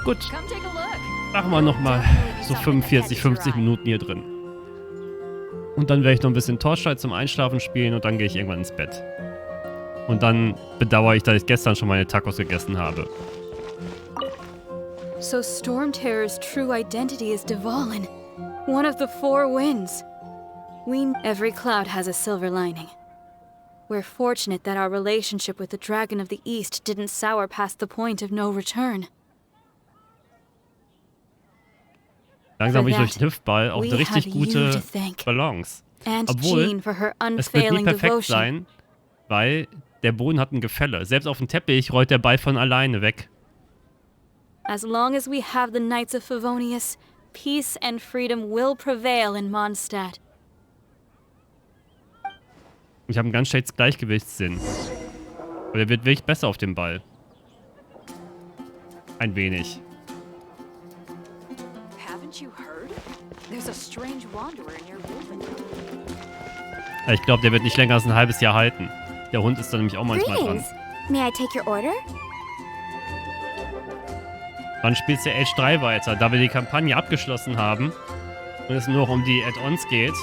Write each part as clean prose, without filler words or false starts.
Gut. Machen wir nochmal so 45, 50 Minuten hier drin. Und dann werde ich noch ein bisschen Torchlight zum Einschlafen spielen und dann gehe ich irgendwann ins Bett. Und dann bedauere ich, dass ich gestern schon meine Tacos gegessen habe. So Storm Terror's true identity is Dvalin, one of the four winds. Every cloud has a silver lining. We're fortunate that our relationship with the Dragon of the East didn't sour past the point of no return. Langsam bin ich durch den Hüftball auch eine richtig gute Balance. Obwohl, es wird nie perfekt sein, weil der Boden hat ein Gefälle. Selbst auf dem Teppich rollt der Ball von alleine weg. As long as we have the Knights of Favonius, peace and freedom will prevail in Mondstadt. Ich habe einen ganz schlechtes Gleichgewichtssinn. Aber der wird wirklich besser auf dem Ball. Ein wenig. Ich glaube, der wird nicht länger als ein halbes Jahr halten. Der Hund ist da nämlich auch manchmal dran. May I take your order? Wann spielst du Age 3 weiter? Da wir die Kampagne abgeschlossen haben und es nur noch um die Add-ons geht.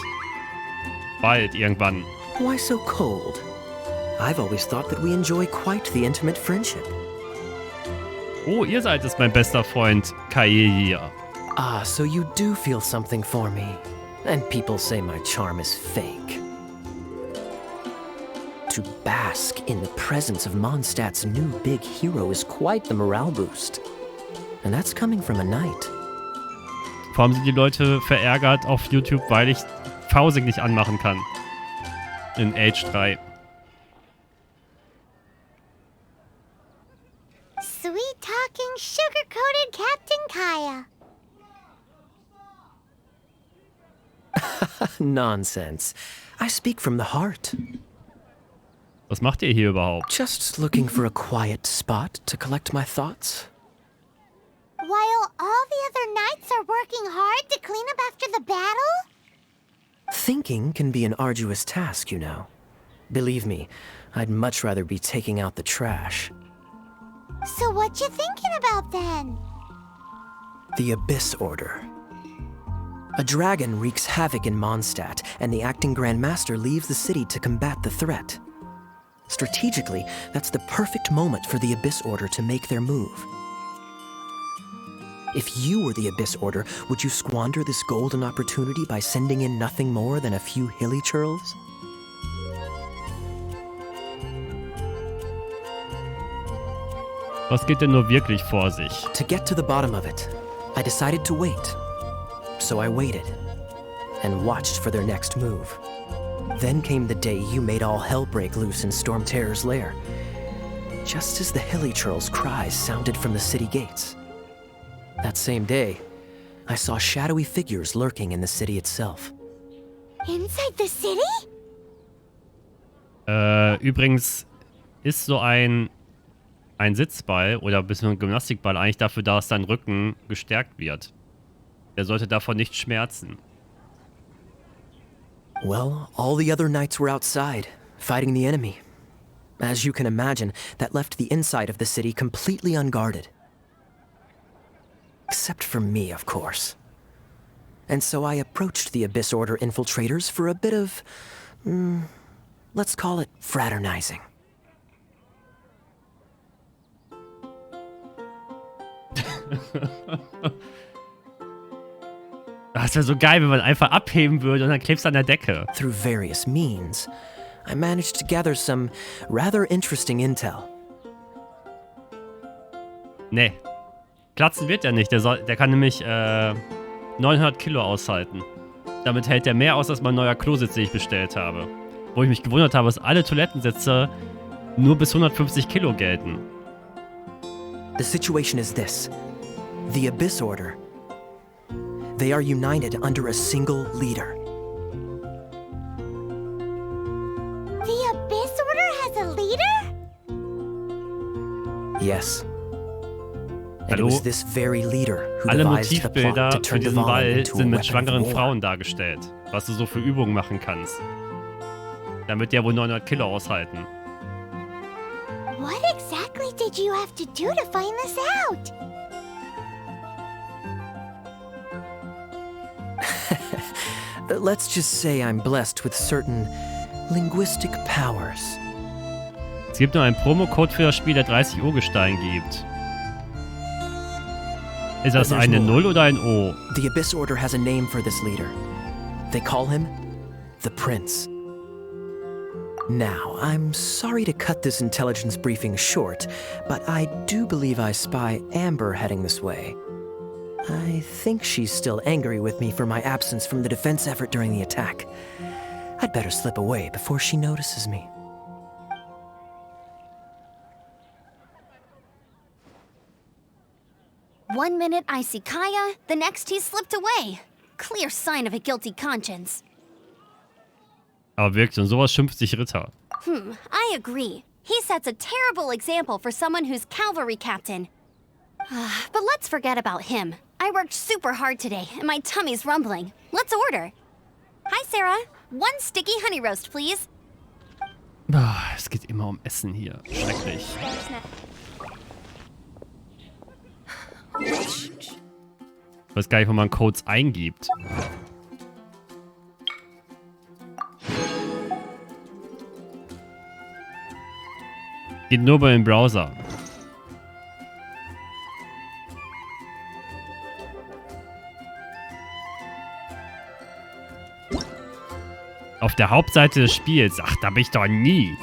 Bald, irgendwann. Why so cold? I've always thought that we enjoy quite the intimate friendship. Oh, ihr seid es, mein bester Freund Kaye hier. Ah, so you do feel something for me. And people say my charm is fake. To bask in the presence of Mondstadt's new big hero is quite the morale boost. And that's coming from a knight. Vor allem sind die Leute verärgert auf YouTube, weil ich Fausing nicht anmachen kann. In Age 3. Sweet talking, sugar-coated Captain Kaya. Nonsense. I speak from the heart. Was macht ihr hier überhaupt? Just looking for a quiet spot to collect my thoughts. While all the other knights are working hard to clean up after the battle? Thinking can be an arduous task, you know. Believe me, I'd much rather be taking out the trash. So what you thinking about then? The Abyss Order. A dragon wreaks havoc in Mondstadt, and the acting Grand Master leaves the city to combat the threat. Strategically, that's the perfect moment for the Abyss Order to make their move. If you were the Abyss Order, would you squander this golden opportunity by sending in nothing more than a few hilly churls? Was geht denn nur wirklich vor sich? To get to the bottom of it, I decided to wait. So I waited and watched for their next move. Then came the day you made all hell break loose in Storm Terror's lair, just as the hilly churls' cries sounded from the city gates. That same day, I saw shadowy figures lurking in the city itself. Inside the city? Übrigens ist so ein Sitzball oder ein bisschen ein Gymnastikball eigentlich dafür da, dass dein Rücken gestärkt wird. Der sollte davon nicht schmerzen. Well, all the other knights were outside, fighting the enemy. As you can imagine, that left the inside of the city completely unguarded. Except for me, of course. And so I approached the Abyss Order infiltrators for a bit of, let's call it fraternizing. Das wäre so geil, wenn man einfach abheben würde und dann klebst du an der Decke. Through various means, I managed to gather some rather interesting intel. Nee. Platzen wird er nicht. Der kann nämlich 900 Kilo aushalten. Damit hält er mehr aus, als mein neuer Klositz, den ich bestellt habe. Wo ich mich gewundert habe, dass alle Toilettensitze nur bis 150 Kilo gelten. The situation is this. The Abyss Order. They are united under a single leader. The Abyss Order has a leader? Yes. And it was this very leader who Alle devised the plot Motivbilder to für turn diesen Dvalin Ball into a sind mit weapon schwangeren of war. Frauen dargestellt. Was du so für Übungen machen kannst. Damit der wohl 900 Kilo aushalten. What exactly did you have to do to find this out? Let's just say I'm blessed with certain linguistic powers. Es gibt nur einen Promocode für das Spiel, der 30 Urgestein gibt. Ist das eine 0 oder ein O? The Abyss Order has a name for this leader. They call him the Prince. Now, I'm sorry to cut this intelligence briefing short, but I do believe I spy Amber heading this way. I think she's still angry with me for my absence from the defense effort during the attack. I'd better slip away before she notices me. One minute I see Kaya, the next he's slipped away. Clear sign of a guilty conscience. Aber wirklich, und sowas schimpft sich Ritter. I agree. He sets a terrible example for someone who's cavalry captain. But let's forget about him. I worked super hard today, and my tummy's rumbling. Let's order. Hi, Sarah. One sticky honey roast, please. Es geht immer um Essen hier. Schrecklich. Ich weiß gar nicht, wo man Codes eingibt. Geht nur über den Browser. Auf der Hauptseite des Spiels. Ach, da bin ich doch nie.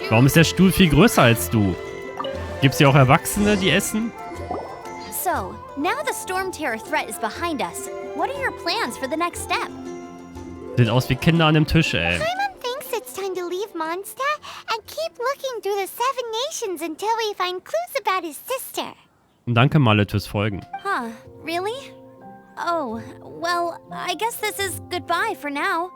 Warum ist der Stuhl viel größer als du? Gibt's hier auch Erwachsene, die essen? So, now the storm terror threat is behind us. What are your plans for the next step? Sieht aus wie Kinder an dem Tisch, ey. Paimon thinks it's time to leave Mondstadt and keep looking through the 7 nations until we find clues about his sister. Und danke, Malle, fürs Folgen. Huh, really? Oh, well, I guess this is goodbye for now.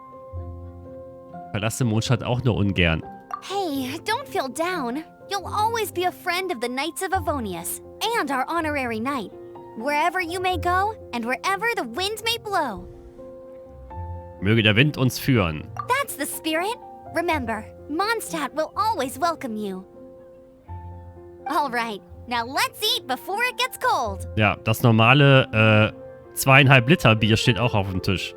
Verlasse Mondstadt auch nur ungern. Hey, don't feel down. You'll always be a friend of the Knights of Avonius and our honorary knight. Wherever you may go and wherever the wind may blow. Möge der Wind uns führen. That's the spirit. Remember, Mondstadt will always welcome you. All right, now let's eat before it gets cold. Ja, das normale 2,5 Liter Bier steht auch auf dem Tisch.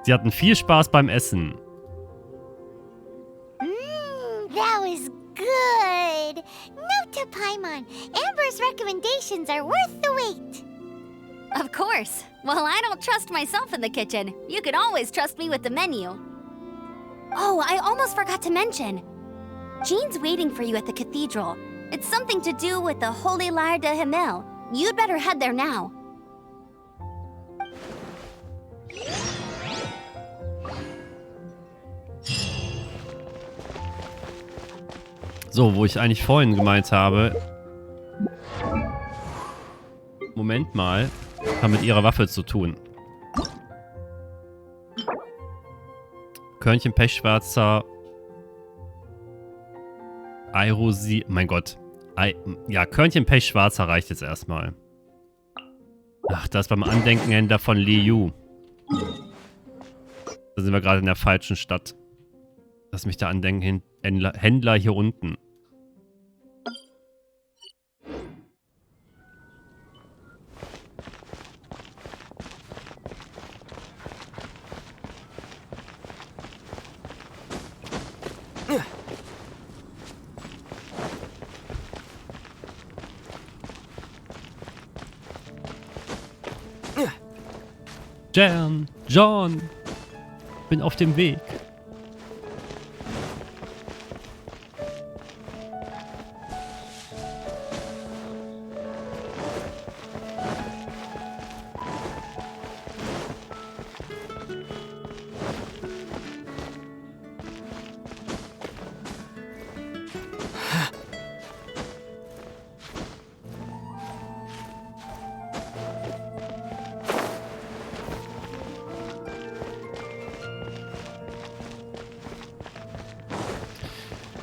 Sie hatten viel Spaß beim Essen. That was good. Note to Paimon, Amber's recommendations are worth the wait. Of course. Well, I don't trust myself in the kitchen. You can always trust me with the menu. Oh, I almost forgot to mention. Jean's waiting for you at the cathedral. It's something to do with the Holy Lyre de Himmel. You'd better head there now. So, wo ich eigentlich vorhin gemeint habe. Moment mal. Hat mit ihrer Waffe zu tun. Körnchen Pechschwarzer. Airosi. Mein Gott. Ja, Körnchen Pechschwarzer reicht jetzt erstmal. Ach, das beim Andenkenhändler von Liu. Da sind wir gerade in der falschen Stadt. Lass mich da andenken. Händler hier unten. John, bin auf dem Weg.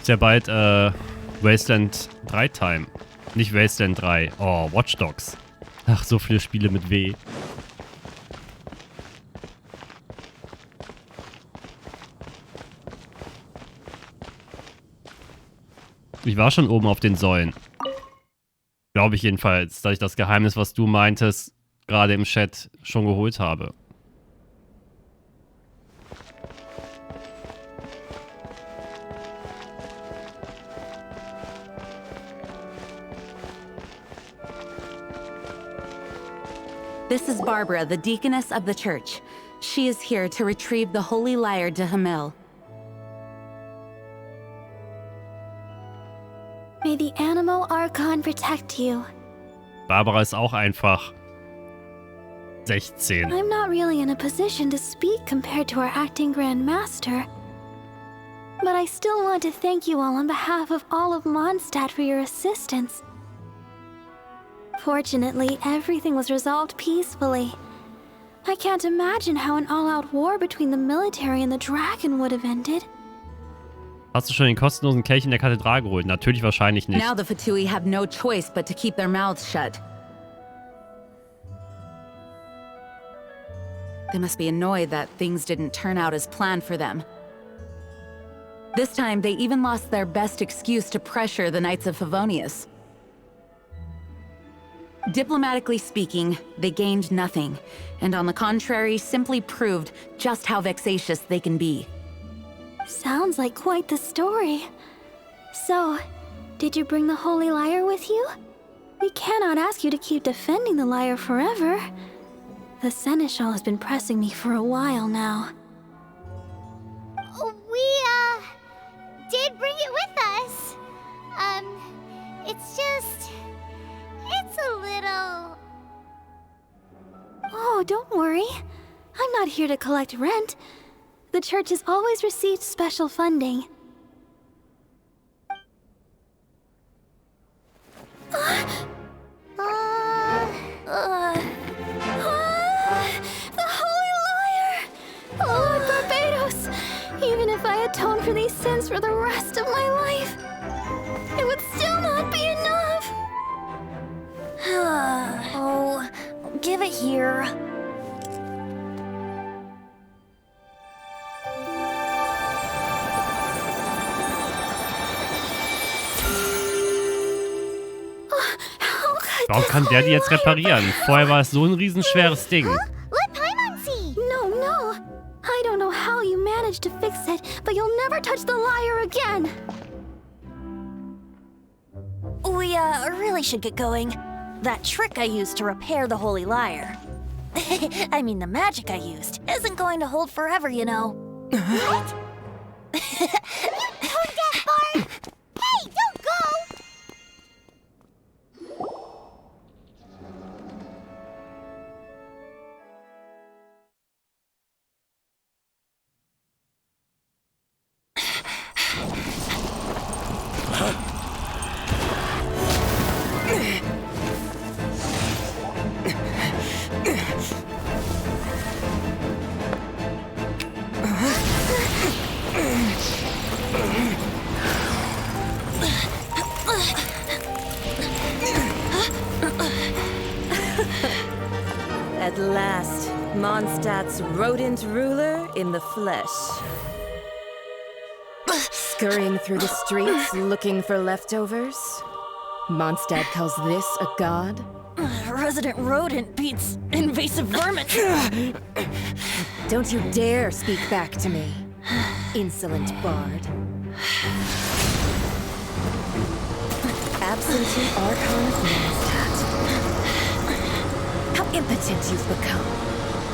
Ist ja bald Wasteland 3 Time. Nicht Wasteland 3. Oh, Watch Dogs. Ach, so viele Spiele mit W. Ich war schon oben auf den Säulen. Ich Glaube ich jedenfalls, dass ich das Geheimnis, was du meintest, gerade im Chat schon geholt habe. This is Barbara, the deaconess of the church. She is here to retrieve the holy lyre de Hamel. May the Animal Archon protect you. Barbara ist auch einfach 16. I'm not really in a position to speak compared to our acting Grand Master. But I still want to thank you all on behalf of all of Mondstadt for your assistance. Fortunately, everything was resolved peacefully. I can't imagine how an all-out war between the military and the dragon would have ended. Hast du schon den kostenlosen Kelch in der Kathedrale geholt? Natürlich wahrscheinlich nicht. Now the Fatui have no choice but to keep their mouths shut. They must be annoyed that things didn't turn out as planned for them. This time, they even lost their best excuse to pressure the Knights of Favonius. Diplomatically speaking, they gained nothing, and on the contrary, simply proved just how vexatious they can be. Sounds like quite the story. So, did you bring the Holy Lyre with you? We cannot ask you to keep defending the lyre forever. The Seneschal has been pressing me for a while now. We, did bring it with us. It's just... It's a little... Oh, don't worry. I'm not here to collect rent. The church has always received special funding. The Holy Lyre! Lord Barbados! Even if I atone for these sins for the rest of my life, it would still not be enough! Oh, give it here. Warum kann der die jetzt reparieren? Vorher war es so ein riesenschweres Ding. Let Paimon see. No. I don't know how you managed to fix it, but you'll never touch the lyre again. We, really should get going. That trick I used to repair the Holy Lyre. I mean, the magic I used isn't going to hold forever, you know. What? You tone deaf, Barb! Hey, don't go! At last, Mondstadt's rodent ruler in the flesh. Scurrying through the streets looking for leftovers? Mondstadt calls this a god? Resident rodent beats invasive vermin. Don't you dare speak back to me, insolent bard. Absentee Archon of Mondstadt. How impotent you've become.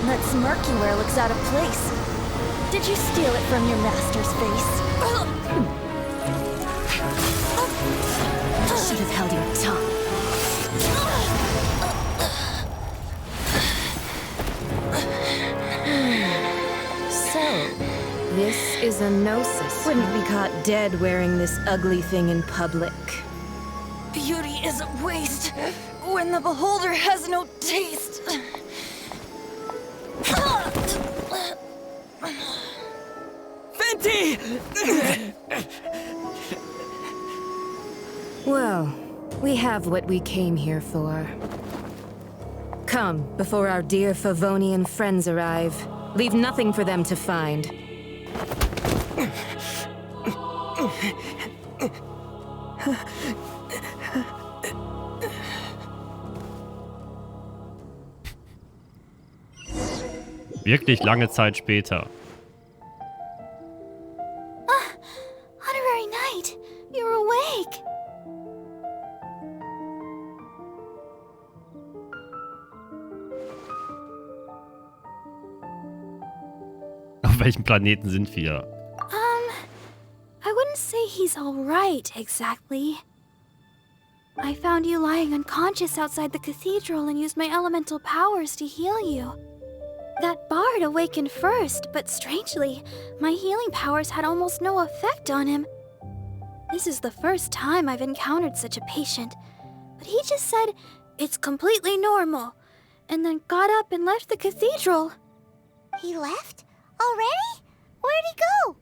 That smirk you wear looks out of place. Did you steal it from your master's face? Should have held your tongue. So, this is a gnosis. Wouldn't be caught dead wearing this ugly thing in public. Beauty is a waste when the beholder has no taste. Fenty! Well, we have what we came here for. Come, before our dear Favonian friends arrive. Leave nothing for them to find. Wirklich lange Zeit später. Honorary Knight, you're awake. Auf welchem Planeten sind wir? I wouldn't say he's alright, exactly. I found you lying unconscious outside the cathedral and used my elemental powers to heal you. That bard awakened first, but strangely, my healing powers had almost no effect on him. This is the first time I've encountered such a patient, but he just said, it's completely normal, and then got up and left the cathedral. He left? Already? Where'd he go?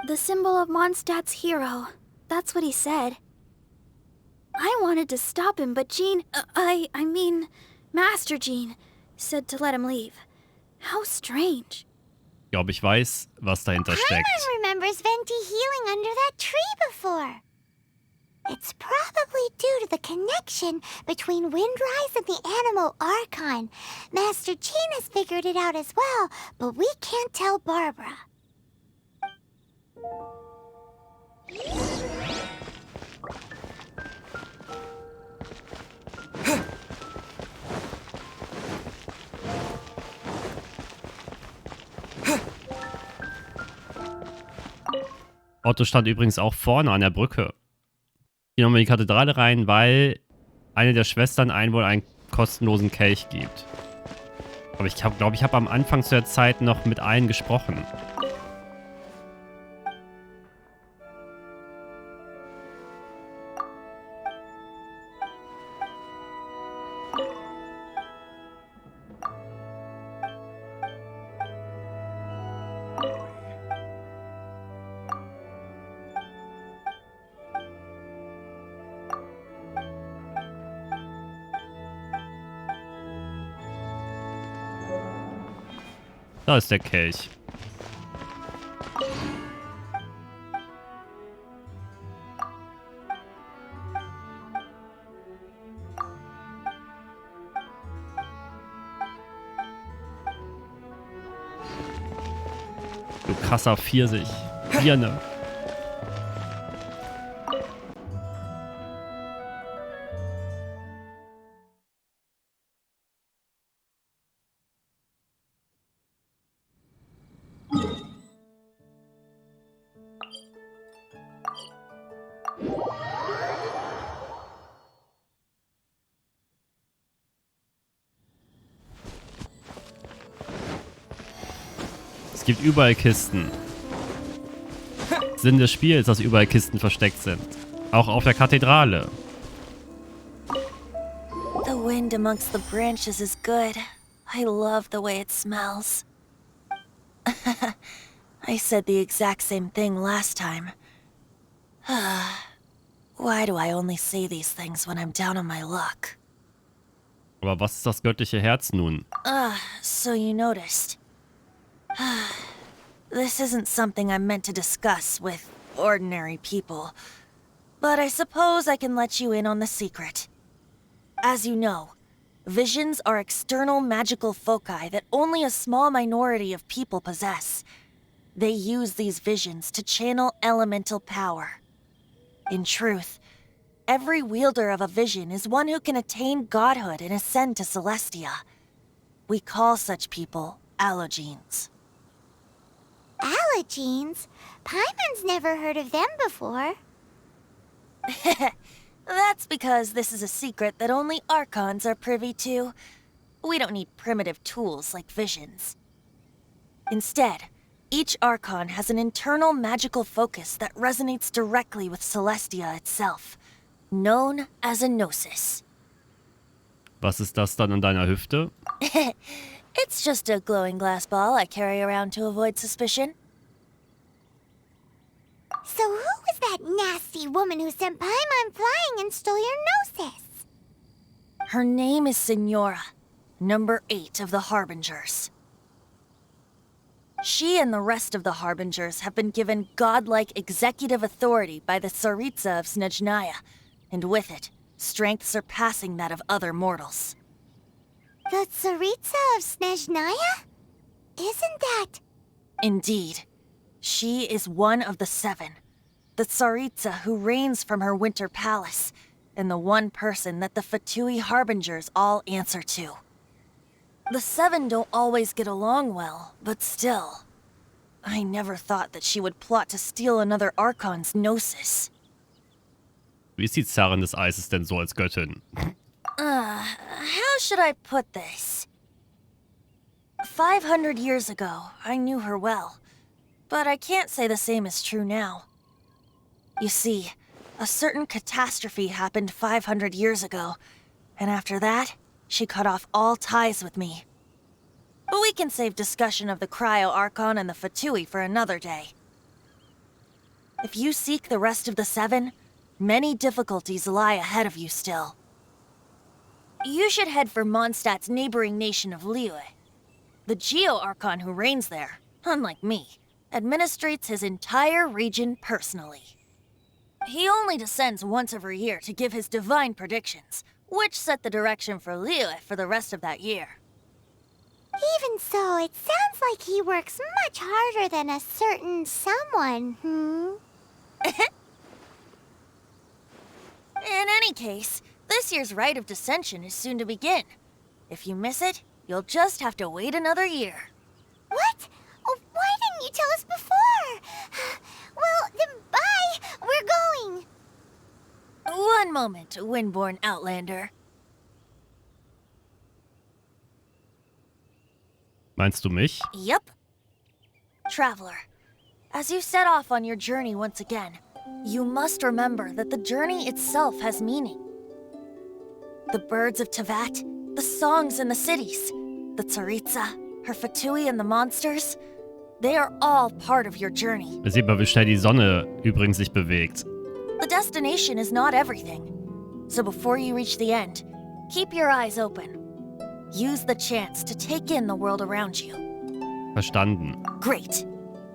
The symbol of Mondstadt's hero. That's what he said. I wanted to stop him, but Jean, I mean, Master Jean, said to let him leave. How strange. Ich glaube, ich weiß, was dahinter steckt. Paimon remembers Venti healing under that tree before. It's probably due to the connection between Windrise and the Animal Archon. Master Jean has figured it out as well, but we can't tell Barbara. Otto stand übrigens auch vorne an der Brücke. Hier nochmal in die Kathedrale rein, weil eine der Schwestern einen wohl einen kostenlosen Kelch gibt. Aber ich glaube, ich habe am Anfang zu der Zeit noch mit allen gesprochen. Da ist der Kelch. Du krasser Pfirsich. Birne. Es gibt überall Kisten. Sinn des Spiels, dass überall Kisten versteckt sind. Auch auf der Kathedrale. The wind amongst the branches is good. I love the way it smells. I said the exact same thing last time. Why do I only say these things when I'm down on my luck? Aber was ist das göttliche Herz nun? So you noticed. This isn't something I'm meant to discuss with ordinary people, but I suppose I can let you in on the secret. As you know, visions are external magical foci that only a small minority of people possess. They use these visions to channel elemental power. In truth, every wielder of a vision is one who can attain godhood and ascend to Celestia. We call such people allogenes. Allogenes? Paimon's never heard of them before. That's because this is a secret that only Archons are privy to. We don't need primitive tools like visions. Instead, each Archon has an internal magical focus that resonates directly with Celestia itself, known as a gnosis. Was ist das dann an deiner Hüfte? It's just a glowing glass ball I carry around to avoid suspicion. So who was that nasty woman who sent Paimon flying and stole your gnosis? Her name is Signora, number 8 of the Harbingers. She and the rest of the Harbingers have been given godlike executive authority by the Tsaritsa of Snezhnaya, and with it, strength surpassing that of other mortals. The Tsaritsa of Snezhnaya? Isn't that... Indeed. She is one of the 7. The Tsaritsa who reigns from her winter palace, and the one person that the Fatui Harbingers all answer to. The 7 don't always get along well, but still. I never thought that she would plot to steal another Archon's Gnosis. Wie ist die Zarin des Eises denn so als Göttin? How should I put this? 500 years ago, I knew her well, but I can't say the same is true now. You see, a certain catastrophe happened 500 years ago, and after that, she cut off all ties with me. But we can save discussion of the Cryo-Archon and the Fatui for another day. If you seek the rest of the 7, many difficulties lie ahead of you still. You should head for Mondstadt's neighboring nation of Liyue. The Geo-Archon who reigns there, unlike me, administrates his entire region personally. He only descends once every year to give his divine predictions, which set the direction for Liyue for the rest of that year. Even so, it sounds like he works much harder than a certain someone, In any case, this year's Rite of Descension is soon to begin. If you miss it, you'll just have to wait another year. What? Oh, why didn't you tell us before? Well, then bye! We're going! One moment, Windborn Outlander. Meinst du mich? Yep. Traveler, as you set off on your journey once again, you must remember that the journey itself has meaning. The birds of Tevat, the songs in the cities, the Tsaritsa, her Fatui and the monsters, they are all part of your journey. Da sieht man, wie schnell die Sonne übrigens sich bewegt. The destination is not everything. So before you reach the end, keep your eyes open. Use the chance to take in the world around you. Verstanden. Great.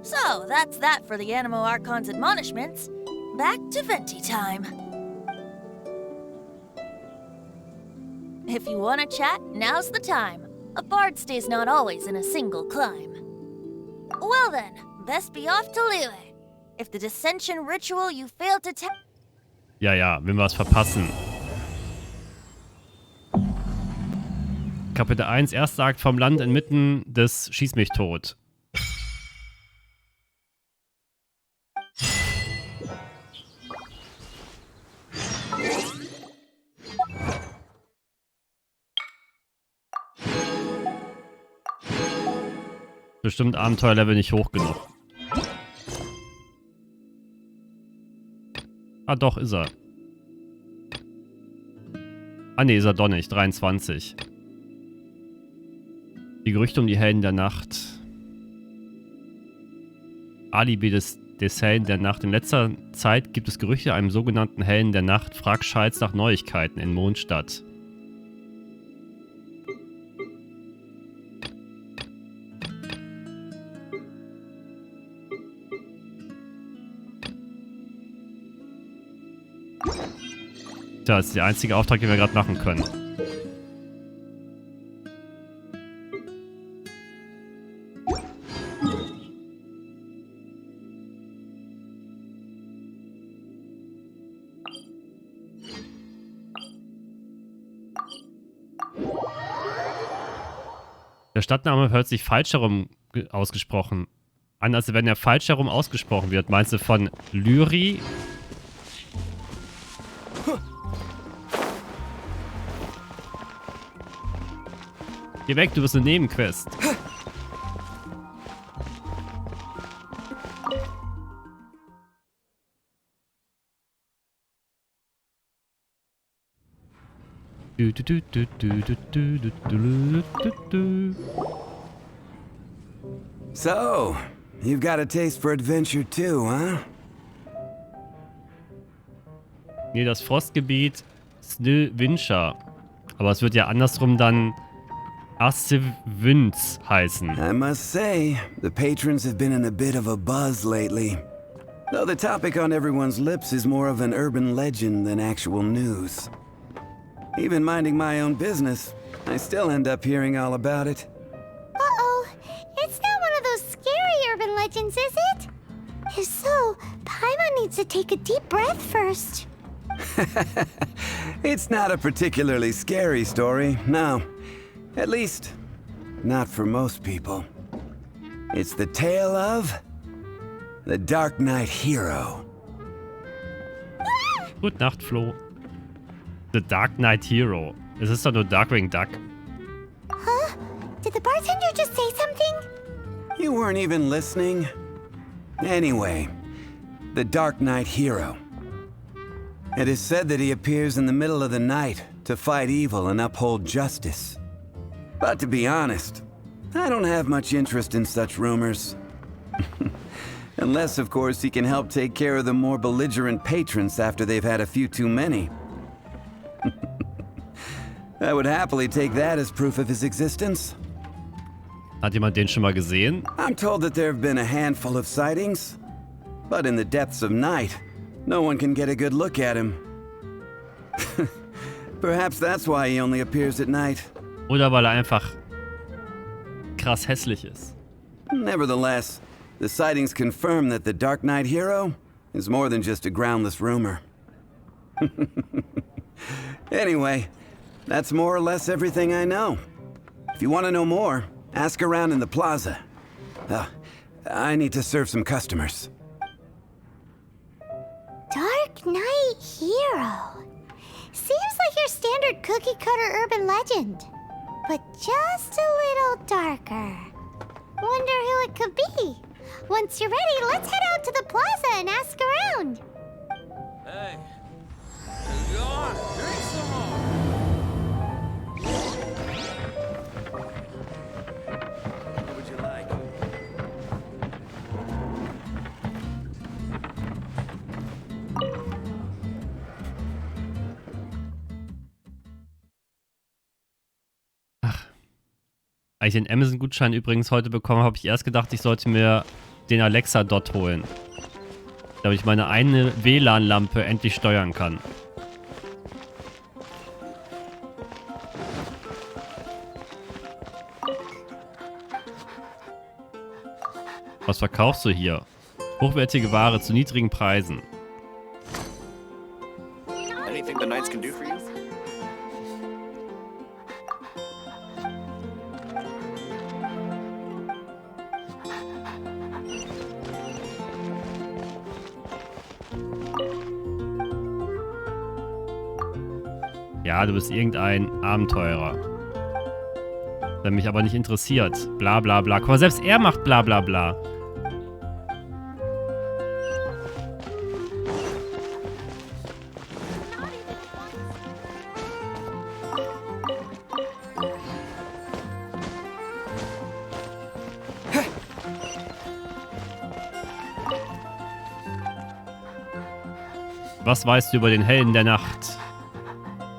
So, that's that for the Animo Archon's admonishments. Back to Venti time. If you want to chat, now's the time. A bard stays not always in a single climb. Well then, best be off to Liyue. If the dissension ritual you failed to Ja, wenn wir was verpassen. Kapitel 1, erster Akt vom Land inmitten des Schieß mich tot. Bestimmt Abenteuerlevel nicht hoch genug. Ah, doch, ist er. Ah, ne, ist er doch nicht. 23. Die Gerüchte um die Helden der Nacht. Alibi des Helden der Nacht. In letzter Zeit gibt es Gerüchte einem sogenannten Helden der Nacht. Frag Schalz nach Neuigkeiten in Mondstadt. Tja, das ist der einzige Auftrag, den wir gerade machen können. Der Stadtname hört sich falsch herum ausgesprochen an, als wenn er falsch herum ausgesprochen wird. Meinst du von Lyri? Geh weg, du bist eine Nebenquest. So, you've got a taste for adventure too, huh? Nee, das Frostgebiet Snövincha. Aber es wird ja andersrum dann Assivünz heißen. I must say, the patrons have been in a bit of a buzz lately. Though the topic on everyone's lips is more of an urban legend than actual news. Even minding my own business, I still end up hearing all about it. Uh-oh. It's Paimon needs to take a deep breath first. It's not a particularly scary story, no. At least, not for most people. It's the tale of the Dark Knight hero. Gute Nacht, Flo. The Dark Knight Hero. Es ist doch nur Darkwing Duck. Huh? Did the bartender just say something? You weren't even listening. Anyway, the Dark Knight hero. It is said that he appears in the middle of the night to fight evil and uphold justice. But to be honest, I don't have much interest in such rumors. Unless, of course, he can help take care of the more belligerent patrons after they've had a few too many. I would happily take that as proof of his existence. Hat jemand den schon mal gesehen? I'm told that there have been a handful of sightings, but in the depths of night, no one can get a good look at him. Perhaps that's why he only appears at night. Oder weil er einfach krass hässlich ist. Nevertheless, the sightings confirm that the Dark Knight hero is more than just a groundless rumor. Anyway, that's more or less everything I know. If you want to know more, ask around in the plaza. I need to serve some customers. Dark Knight hero. Seems like your standard cookie-cutter urban legend, but just a little darker. Wonder who it could be. Once you're ready, let's head out to the plaza and ask around. Hey, go on, drink some more. What would you like? Als ich den Amazon-Gutschein übrigens heute bekommen habe, ich erst gedacht, ich sollte mir den Alexa-Dot holen. Damit ich meine eine WLAN-Lampe endlich steuern kann. Was verkaufst du hier? Hochwertige Ware zu niedrigen Preisen. Anything the Knights can do for you? Ja, du bist irgendein Abenteurer. Der mich aber nicht interessiert. Bla bla bla. Guck mal, selbst er macht bla bla bla. Was weißt du über den Helden der Nacht?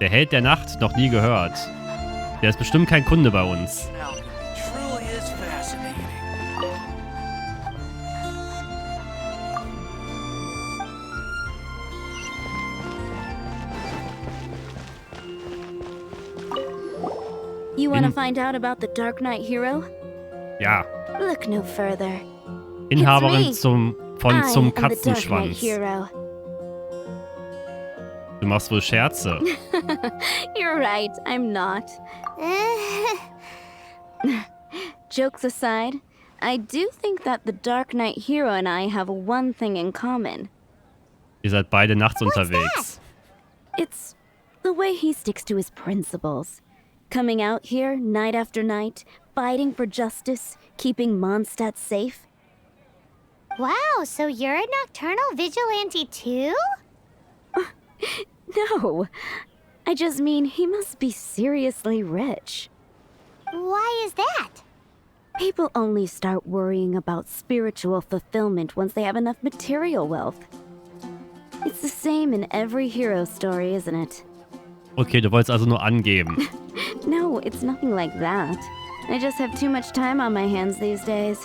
Der Held der Nacht? Noch nie gehört. Der ist bestimmt kein Kunde bei uns. Truly is fascinating. You want to find out about the Dark Knight hero? Ja. Look no further. Inhaberin I zum am the Dark Knight Katzenschwanz. hero. Du machst wohl Scherze. You're right, I'm not. Jokes aside, I do think that the Dark Knight hero and I have one thing in common. Ihr seid beide nachts unterwegs. It's the way he sticks to his principles. Coming out here night after night, fighting for justice, keeping Mondstadt safe. Wow, so you're a nocturnal vigilante too? No, I just mean he must be seriously rich. Why is that? People only start worrying about spiritual fulfillment once they have enough material wealth. It's the same in every hero story, isn't it? Okay, du wolltest also nur angeben. No, it's nothing like that. I just have too much time on my hands these days.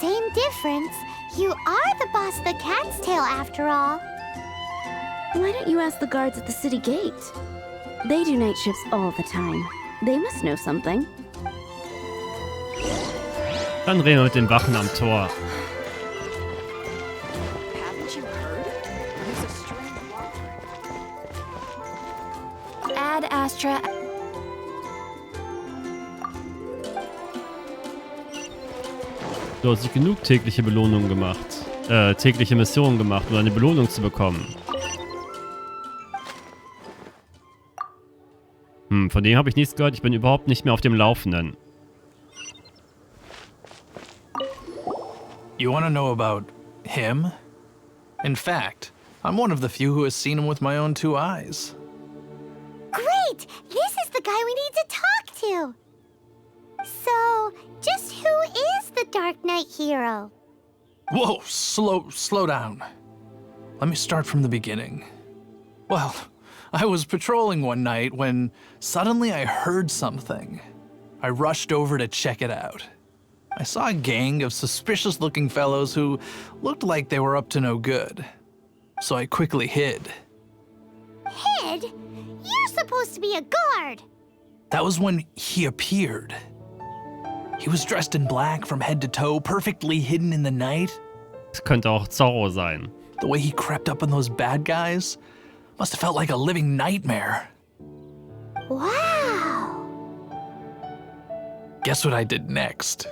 Same difference. You are the boss of the Cat's Tail after all. Why don't you ask the guards at the city gate? They do night shifts all the time. They must know something. Dann reden wir mit den Wachen am Tor. Haven't you heard? He's a strange walker. Ad Astra. Du hast nicht genug tägliche Belohnungen gemacht. Tägliche Missionen gemacht, um eine Belohnung zu bekommen. Von dem habe ich nichts gehört. Ich bin überhaupt nicht mehr auf dem Laufenden. You want to know about him? In fact, I'm one of the few who has seen him with my own 2 eyes. Great! This is the guy we need to talk to! So, just who is the Dark Knight hero? Whoa, slow down. Let me start from the beginning. Well, I was patrolling one night when suddenly I heard something. I rushed over to check it out. I saw a gang of suspicious-looking fellows who looked like they were up to no good. So I quickly hid. Hid? You're supposed to be a guard! That was when he appeared. He was dressed in black from head to toe, perfectly hidden in the night. Es könnte auch Zorro sein. The way he crept up on those bad guys must have felt like a living nightmare. Wow! Guess what I did next?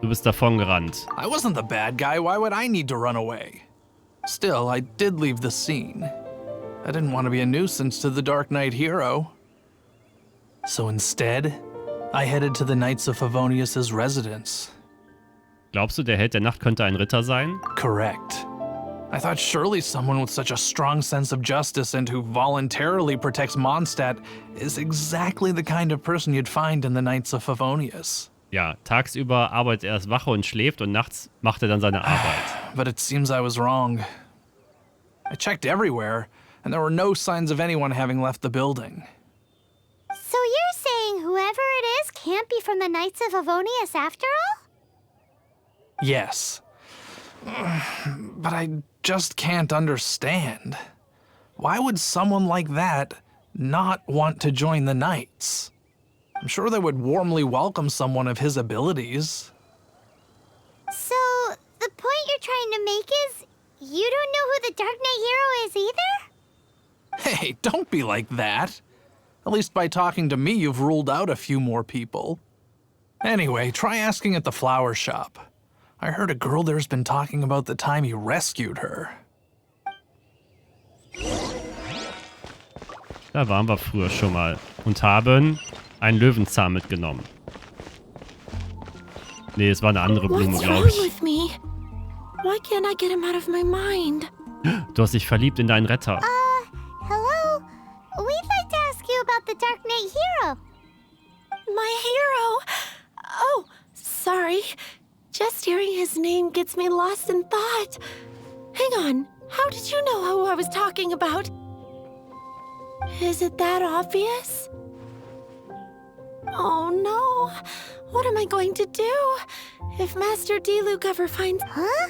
Du bist davongerannt. I wasn't the bad guy, why would I need to run away? Still, I did leave the scene. I didn't want to be a nuisance to the Dark Knight hero. So instead, I headed to the Knights of Favonius' residence. Glaubst du, der Held der Nacht könnte ein Ritter sein? Correct. I thought surely someone with such a strong sense of justice and who voluntarily protects Mondstadt is exactly the kind of person you'd find in the Knights of Favonius. Ja, tagsüber arbeitet er als Wache und schläft und nachts macht er dann seine Arbeit. But it seems I was wrong. I checked everywhere, and there were no signs of anyone having left the building. So you're saying whoever it is can't be from the Knights of Favonius after all? Yes. But I just can't understand. Why would someone like that not want to join the Knights? I'm sure they would warmly welcome someone of his abilities. So, the point you're trying to make is you don't know who the Dark Knight hero is either? Hey, don't be like that. At least by talking to me, you've ruled out a few more people. Anyway, try asking at the flower shop. I heard a girl there's been talking about the time you rescued her. Da waren wir früher schon mal und haben einen Löwenzahn mitgenommen. Nee, es war eine andere Blume, glaube ich. With me? Why can't I get him out of my mind? Du hast dich verliebt in deinen Retter. Hello? We'd like to ask you about the Dark Knight hero. My hero? Oh, sorry. Just hearing his name gets me lost in thought. Hang on, how did you know who I was talking about? Is it that obvious? Oh no, what am I going to do if Master Diluc ever finds... Huh?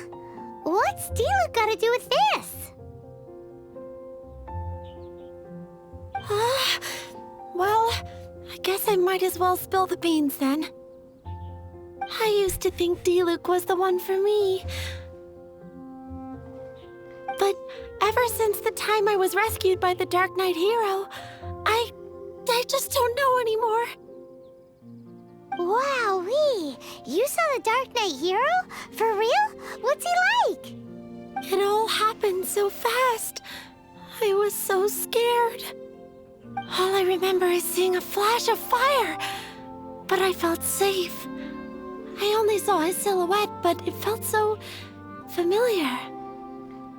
What's Diluc got to do with this? Well, I guess I might as well spill the beans then. I used to think Diluc was the one for me. But ever since the time I was rescued by the Dark Knight hero, I just don't know anymore. Wowee! You saw the Dark Knight hero? For real? What's he like? It all happened so fast. I was so scared. All I remember is seeing a flash of fire, but I felt safe. I only saw his silhouette, but it felt so familiar.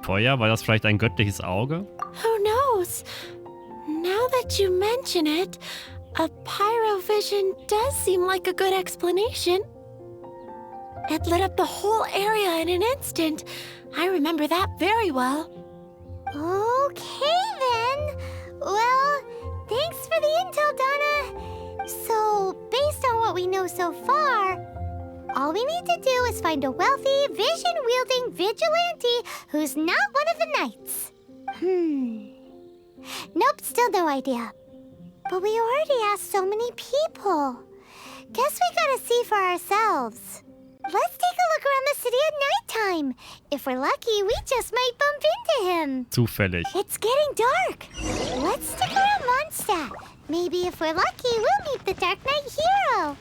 Feuer, war das vielleicht ein göttliches Auge? Who knows? Now that you mention it, a pyrovision does seem like a good explanation. It lit up the whole area in an instant. I remember that very well. Okay then. Well, thanks for the intel, Donna. So, based on what we know so far, all we need to do is find a wealthy, vision-wielding vigilante who's not one of the knights. Nope, still no idea. But we already asked so many people. Guess we gotta see for ourselves. Let's take a look around the city at nighttime. If we're lucky, we just might bump into him. Zufällig. It's getting dark. Let's stick around Mondstadt. Maybe if we're lucky, we'll meet the Dark Knight hero.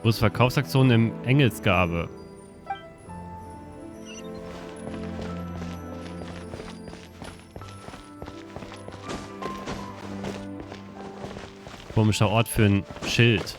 Wo ist Verkaufsaktion im Engelsgabe? Komischer Ort für ein Schild.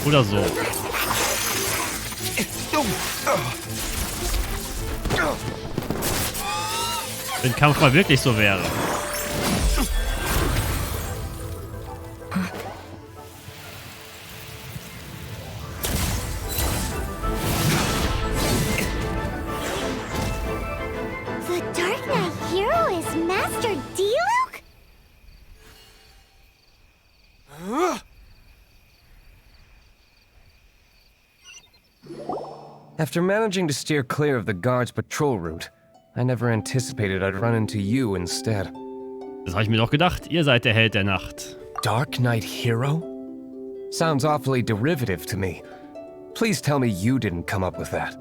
Oder so. Wenn Kampf mal wirklich so wäre. The Dark Knight hero is Master D-Luke? After managing to steer clear of the guard's patrol route, I never anticipated I'd run into you instead. Das habe ich mir doch gedacht. Ihr seid der Held der Nacht. Dark Knight hero? Sounds awfully derivative to me. Please tell me you didn't come up with that.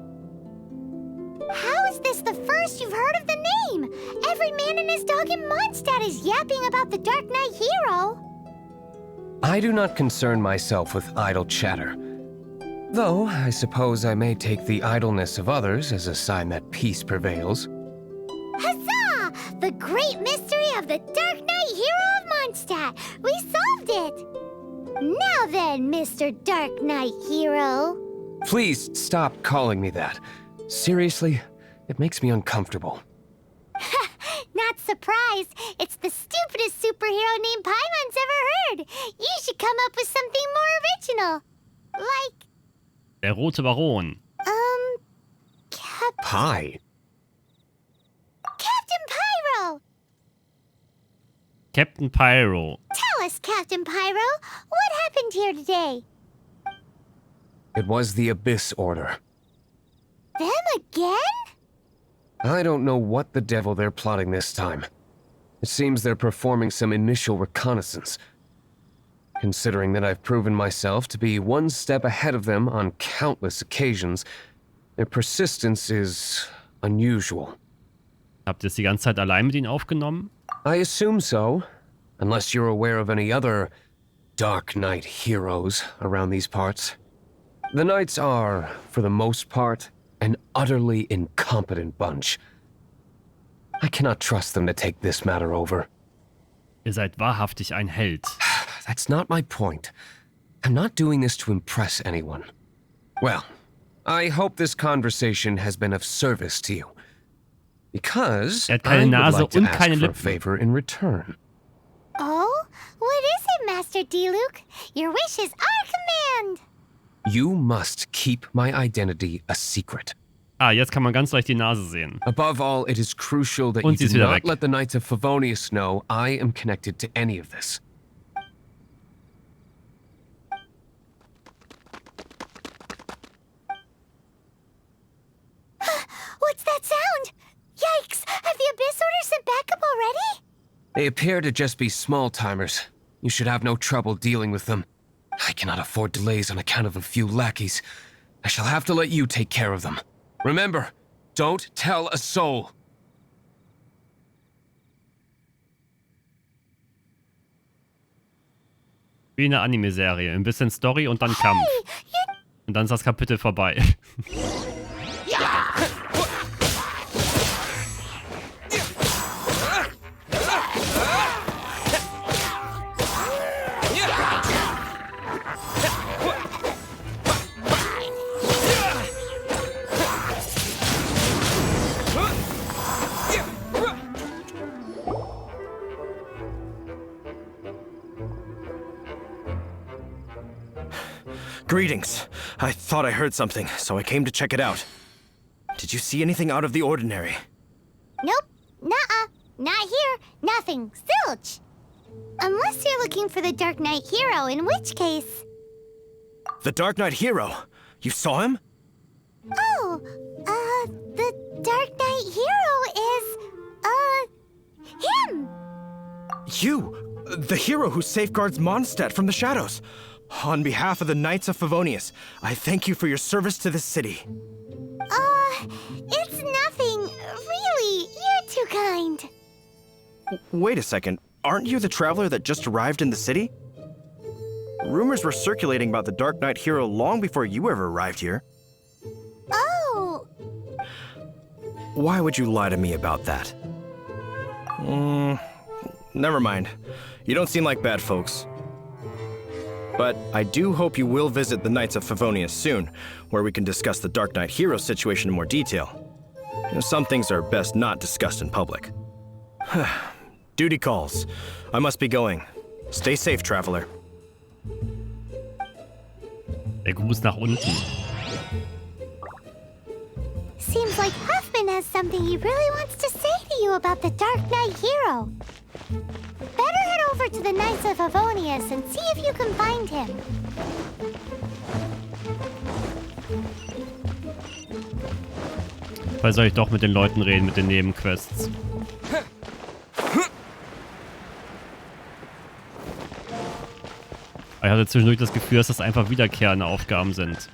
How is this the first you've heard of the name? Every man and his dog in Mondstadt is yapping about the Dark Knight hero. I do not concern myself with idle chatter. Though, I suppose I may take the idleness of others as a sign that peace prevails. Huzzah! The great mystery of the Dark Knight hero of Mondstadt! We solved it! Now then, Mr. Dark Knight hero. Please stop calling me that. Seriously, it makes me uncomfortable. Not surprised. It's the stupidest superhero name Paimon's ever heard. You should come up with something more original. Like... Der rote Baron. Pie? Captain Pyro! Captain Pyro. Tell us, Captain Pyro, what happened here today? It was the Abyss Order. Them again? I don't know what the devil they're plotting this time. It seems they're performing some initial reconnaissance. Considering that I've proven myself to be one step ahead of them on countless occasions, their persistence is unusual. Habt ihr es die ganze Zeit allein mit ihnen aufgenommen? I assume so, unless you're aware of any other Dark Knight heroes around these parts. The Knights are, for the most part, an utterly incompetent bunch. I cannot trust them to take this matter over. Ihr seid wahrhaftig ein Held. That's not my point. I'm not doing this to impress anyone. Well, I hope this conversation has been of service to you. Because hat I keine would Nase like to und ask keine for a Lippen. favor in return. Oh? What is it, Master D-Luke? Your wish is our command! You must keep my identity a secret. Ah, jetzt kann man ganz leicht die Nase sehen. Above all, it is crucial that Und sie you ist do wieder not weg. let the Knights of Favonius know I am connected to any of this. What's that sound? Yikes! Have the Abyss Order sent backup already? They appear to just be small-timers. You should have no trouble dealing with them. I cannot afford delays on account of a few lackeys. I shall have to let you take care of them. Remember, don't tell a soul. Wie eine Anime-Serie. Ein bisschen Story und dann Kampf. Und dann ist das Kapitel vorbei. Greetings. I thought I heard something, so I came to check it out. Did you see anything out of the ordinary? Nope. Nuh-uh. Not here. Nothing. Zilch. Unless you're looking for the Dark Knight hero, in which case... The Dark Knight hero? You saw him? Oh, the Dark Knight hero is, him! You! The hero who safeguards Mondstadt from the shadows. On behalf of the Knights of Favonius, I thank you for your service to this city. It's nothing. Really, you're too kind. Wait a second. Aren't you the traveler that just arrived in the city? Rumors were circulating about the Dark Knight hero long before you ever arrived here. Oh. Why would you lie to me about that? Never mind. You don't seem like bad folks. But I do hope you will visit the Knights of Favonius soon, where we can discuss the Dark Knight hero situation in more detail. Some things are best not discussed in public. Duty calls. I must be going. Stay safe, traveler. Der Gruß nach unten. Seems like Huffman has something he really wants to say to you about the Dark Knight hero. Better head over to the Knights of Favonius and see if you can find him. Vielleicht soll ich doch mit den Leuten reden, mit den Nebenquests. Ich hatte zwischendurch das Gefühl, dass das einfach wiederkehrende Aufgaben sind.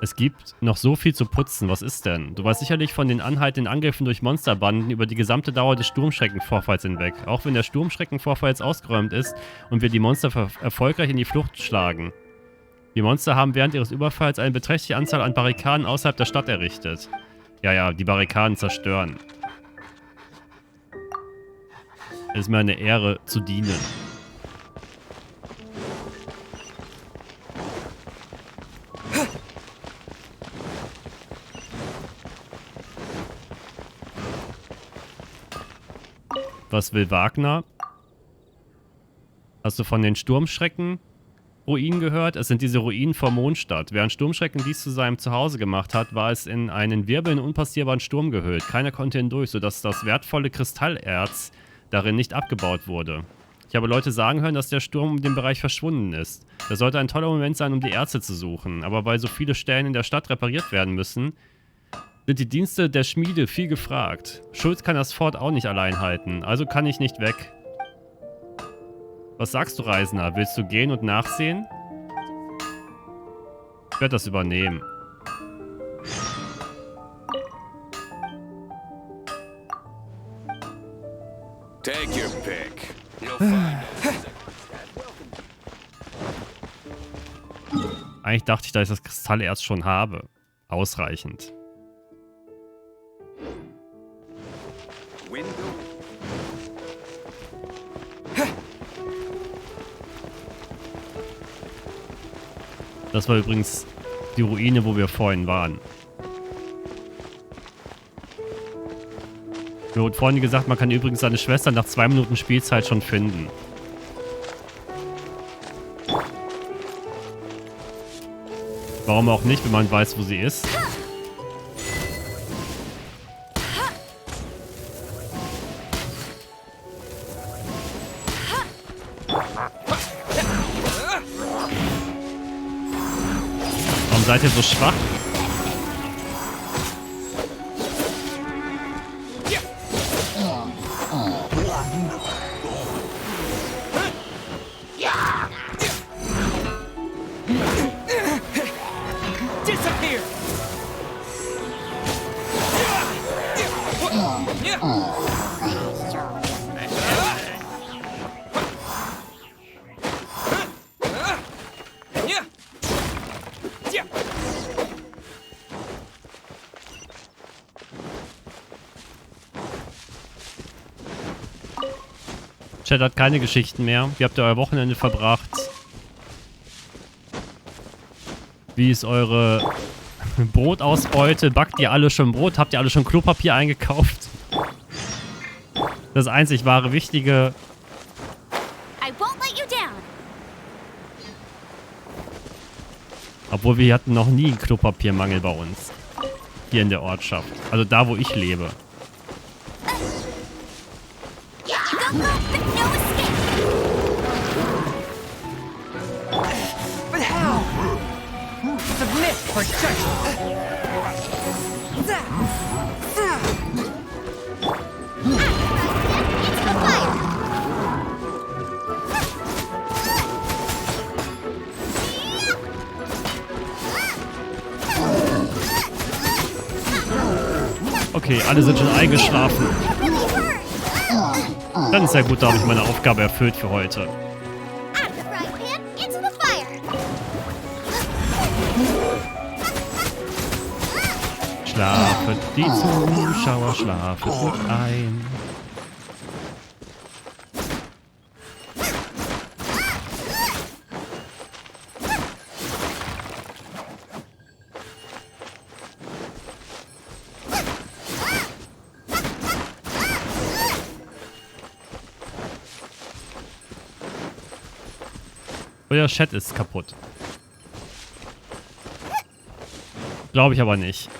Es gibt noch so viel zu putzen. Was ist denn? Du weißt sicherlich von den anhaltenden Angriffen durch Monsterbanden über die gesamte Dauer des Sturmschreckenvorfalls hinweg. Auch wenn der Sturmschreckenvorfall jetzt ausgeräumt ist und wir die Monster erfolgreich in die Flucht schlagen. Die Monster haben während ihres Überfalls eine beträchtliche Anzahl an Barrikaden außerhalb der Stadt errichtet. Ja, die Barrikaden zerstören. Es ist mir eine Ehre, zu dienen. Was will Wagner? Hast du von den Sturmschrecken-Ruinen gehört? Es sind diese Ruinen vor Mondstadt. Während Sturmschrecken dies zu seinem Zuhause gemacht hat, war es in einen wirbelnden, unpassierbaren Sturm gehüllt. Keiner konnte hindurch, sodass das wertvolle Kristallerz darin nicht abgebaut wurde. Ich habe Leute sagen hören, dass der Sturm um den Bereich verschwunden ist. Das sollte ein toller Moment sein, um die Erze zu suchen. Aber weil so viele Stellen in der Stadt repariert werden müssen, sind die Dienste der Schmiede viel gefragt. Schulz kann das Fort auch nicht allein halten, also kann ich nicht weg. Was sagst du, Reisender? Willst du gehen und nachsehen? Ich werde das übernehmen. Take your pick. You'll find it. Eigentlich dachte ich, dass ich das Kristallerz schon habe. Ausreichend. Das war übrigens die Ruine, wo wir vorhin waren. Mir wurde vorhin gesagt, man kann übrigens seine Schwester nach 2 Minuten Spielzeit schon finden. Warum auch nicht, wenn man weiß, wo sie ist. Warum seid ihr so schwach? Chat hat keine Geschichten mehr. Wie habt ihr euer Wochenende verbracht? Wie ist eure Brotausbeute? Backt ihr alle schon Brot? Habt ihr alle schon Klopapier eingekauft? Das einzig wahre Wichtige. I won't let you down. Obwohl wir hatten noch nie einen Klopapiermangel bei uns. Hier in der Ortschaft. Also da, wo ich lebe. Go, go, but no escape. But how? Submit for judgment. Into the fire. Okay, alle sind schon eingeschlafen. Dann ist ja gut, da habe ich meine Aufgabe erfüllt für heute. Out of the frying pan, into the fire. Schlafet die Zuschauer, schlafet gut ein. Euer Chat ist kaputt. Glaube ich aber nicht.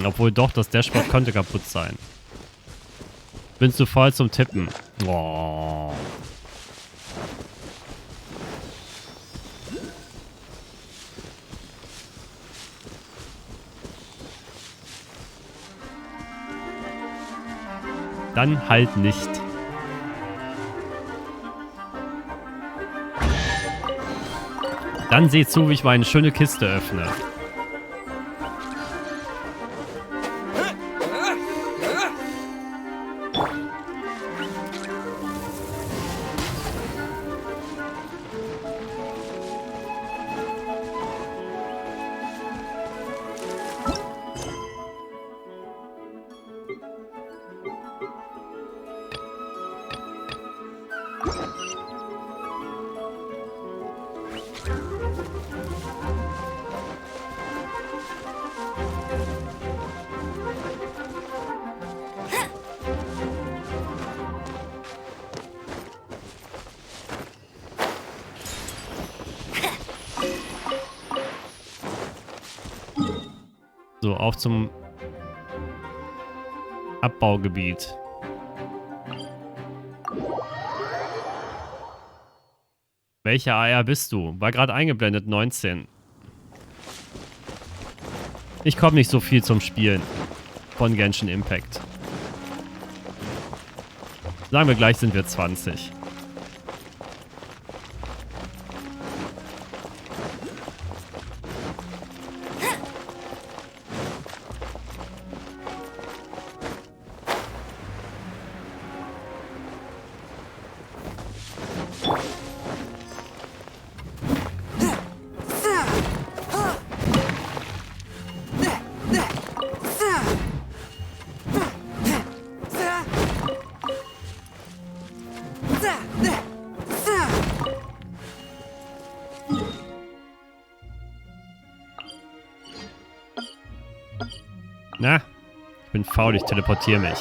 Obwohl doch, das Dashboard könnte kaputt sein. Bin zu voll zum Tippen. Boah. Dann halt nicht. Dann seht zu, wie ich meine schöne Kiste öffne. So, auf zum Abbaugebiet. Welcher AR bist du? War gerade eingeblendet, 19. Ich komme nicht so viel zum Spielen von Genshin Impact. Sagen wir gleich, sind wir 20. Na, ich bin faul, ich teleportiere mich.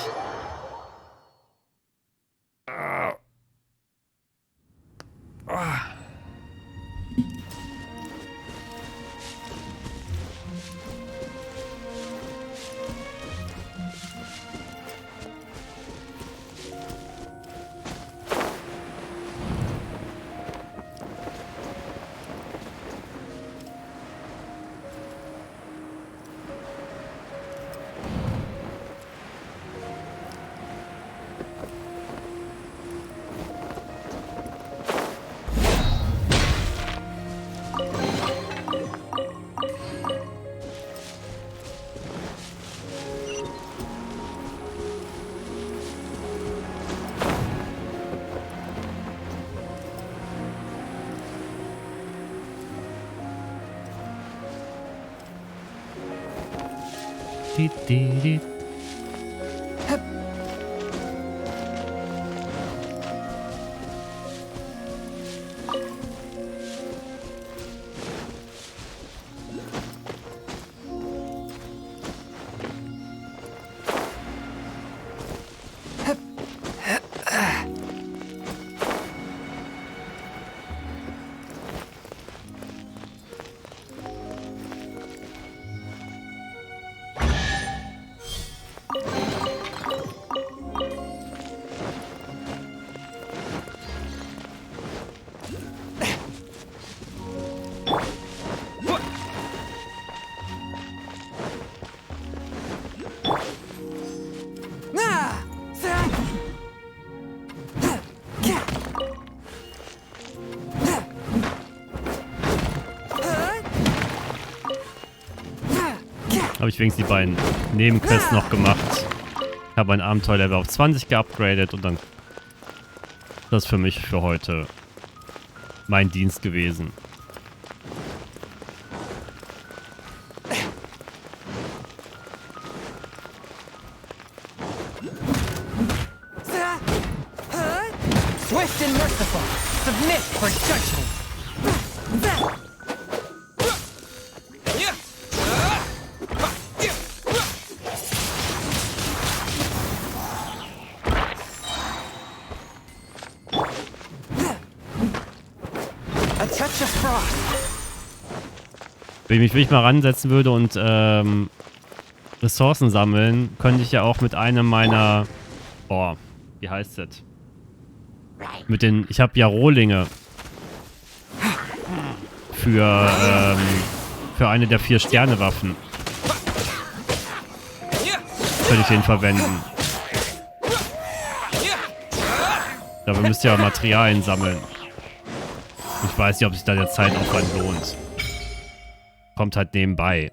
Habe ich wenigstens die beiden Nebenquests noch gemacht. Habe mein Abenteuerlevel auf 20 geupgradet und dann das ist für mich für heute mein Dienst gewesen. Swift and merciful, submit for judgment. Wenn ich mich wirklich mal ransetzen würde und Ressourcen sammeln, könnte ich ja auch mit einem meiner... Boah, wie heißt das? Mit den... Ich habe ja Rohlinge. Für eine der 4-Sterne-Waffen. Könnte ich den verwenden. Dafür müsst ihr ja Materialien sammeln. Ich weiß nicht, ob sich da der Zeitaufwand lohnt. Kommt halt nebenbei.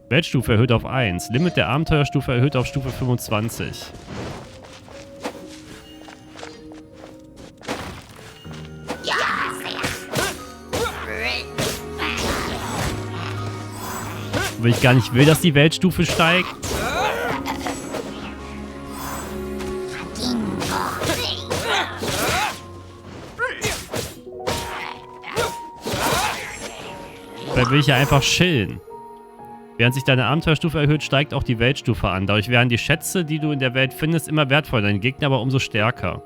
Weltstufe erhöht auf 1. Limit der Abenteuerstufe erhöht auf Stufe 25. Weil ich gar nicht will, dass die Weltstufe steigt. Weil will ich ja einfach chillen. Während sich deine Abenteuerstufe erhöht, steigt auch die Weltstufe an. Dadurch werden die Schätze, die du in der Welt findest, immer wertvoller. Deine Gegner aber umso stärker.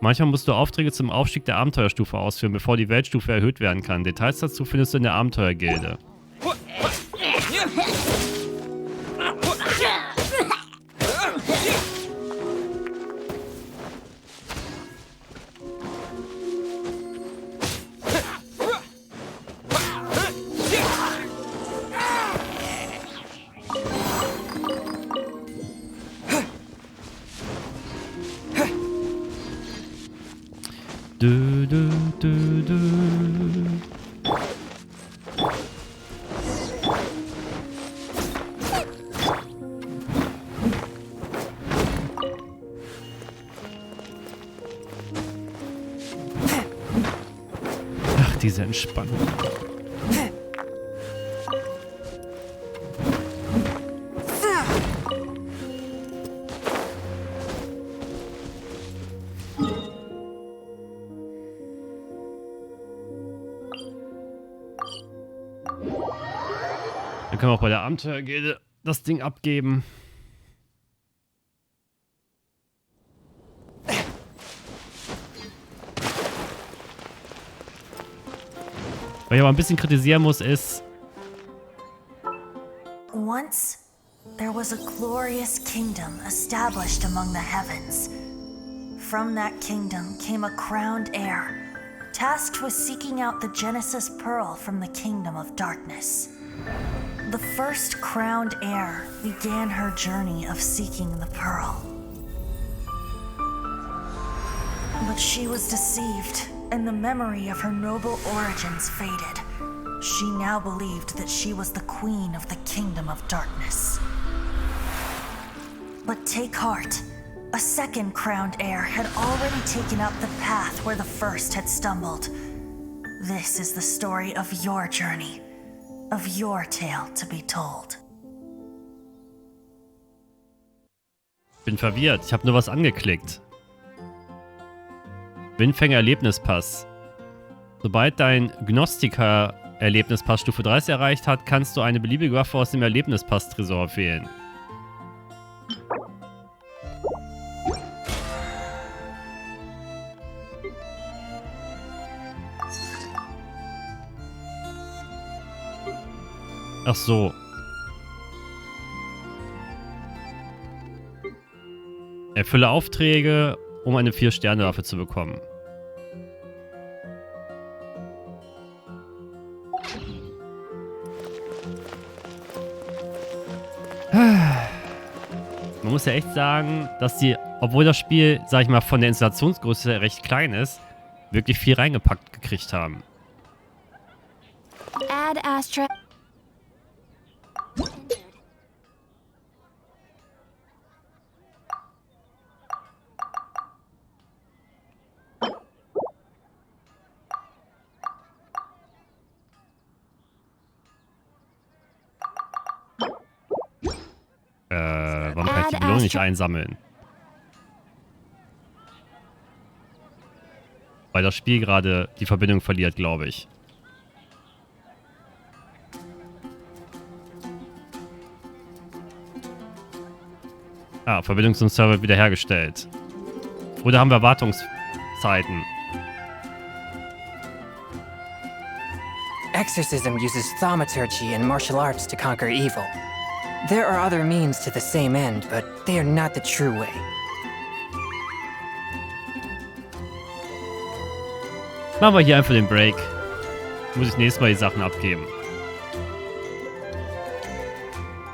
Manchmal musst du Aufträge zum Aufstieg der Abenteuerstufe ausführen, bevor die Weltstufe erhöht werden kann. Details dazu findest du in der Abenteuergilde. Du, du, du, du. Ach, diese Entspannung. Können wir auch bei der Abenteuergilde das Ding abgeben. Was ich aber ein bisschen kritisieren muss, ist... Once, there was a glorious kingdom established among the heavens. From that kingdom came a crowned heir, tasked with seeking out the Genesis Pearl from the kingdom of darkness. The first crowned heir began her journey of seeking the pearl. But she was deceived, and the memory of her noble origins faded. She now believed that she was the queen of the kingdom of darkness. But take heart. A second crowned heir had already taken up the path where the first had stumbled. This is the story of your journey, of your tale to be told. Bin verwirrt. Ich habe nur was angeklickt. Windfänger-Erlebnispass. Sobald dein Gnostiker-Erlebnispass Stufe 30 erreicht hat, kannst du eine beliebige Waffe aus dem Erlebnispass-Tresor wählen. Ach so. Erfülle Aufträge, um eine 4-Sterne-Waffe zu bekommen. Man muss ja echt sagen, dass die, obwohl das Spiel, sag ich mal, von der Installationsgröße recht klein ist, wirklich viel reingepackt gekriegt haben. Add Astra. Warum kann ich die Belohnung nicht einsammeln? Weil das Spiel gerade die Verbindung verliert, glaube ich. Ah, Verbindung zum Server wiederhergestellt. Oder haben wir Wartungszeiten? Exorcism uses thaumaturgy and martial arts to conquer evil. There are other means to the same end, but they are not the true way. Machen wir hier einfach den Break. Muss ich nächstes Mal die Sachen abgeben.